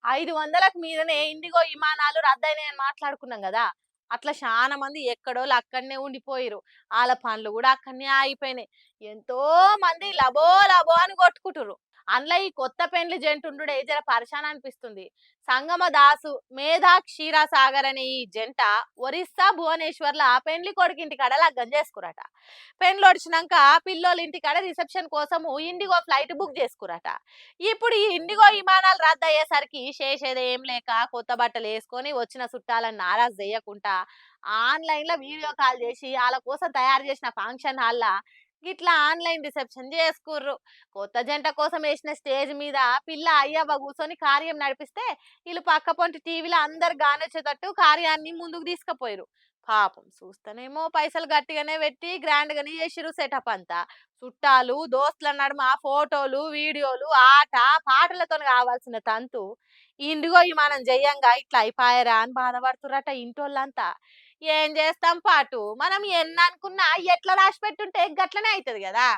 500కి మీదనే ఇండిగో విమానాలు రద్దయినాయని మాట్లాడుకున్నాం గదా! అట్లా చాలా మంది ఎక్కడోళ్ళు అక్కడనే ఉండిపోయిర్రు. ఆళ్ళ పనులు గూడా అక్కడనే ఆగిపోయినాయి. ఎంతో మంది లబో లబో అని కొట్టుకుంటుర్రు. అందులో ఈ కొత్త పెండ్లి జంటుండుడే జర పరేషాన్ అనిపిస్తుంది. సంగమ దాసు, మేధా క్షీరసాగర్ అనే ఈ జంట ఒరిస్సా భువనేశ్వర్‌ల పెండ్లి కొడుకింటికాడ లగ్గం చేసుకుర్రట. పెండ్లొడిచినంక పిల్లోళ్ళ ఇంటికాడ రిసెప్షన్ కోసము ఇండిగో ఫ్లైట్ బుక్ చేసుకుర్రట. ఇప్పుడు ఈ ఇండిగో విమానాలు రద్దయ్యేసరికి చేసేదేం లేక కొత్త బట్టలేసుకొని వచ్చిన చుట్టాలను నారాజు చేయకుండా ఆన్‌లైన్‌లో వీడియో కాల్ చేసి ఆళ్ళ కోసం తయారు చేసిన ఫంక్షన్ హాల్‌ల గిట్లా ఆన్‌లైన్ రిసెప్షన్ చేసుకుర్రు. కొత్త జంట కోసం ఏసిన స్టేజ్ మీద పిల్ల అయ్యవ్వ కూర్చొని కార్యం నడిపిస్తే ఈళ్ళు పక్కపొంటి టీవీలో అందరు గానొచ్చేటట్టు కార్యాన్ని ముందుకు తీసుకుపోయిర్రు. పాపం చూస్తేనేమో పైసలు గట్టిగానే పెట్టి గ్రాండ్‌గానే చేసిర్రు సెటప్ అంతా. చుట్టాలు, దోస్తుల నడుమ ఫోటోలు, వీడియోలు, ఆట, పాటలతోని కావాల్సిన తంతు ఇండిగో విమానం జేయంగా ఇట్లా అయిపాయరా అని బాధపడుతుర్రట ఇంటోళ్ళంతా. ఏం చేస్తాం పాటు మనం ఎన్ననుకున్నా ఎట్లా రాసి పెట్టుంటే గట్లనే అయితది గదా!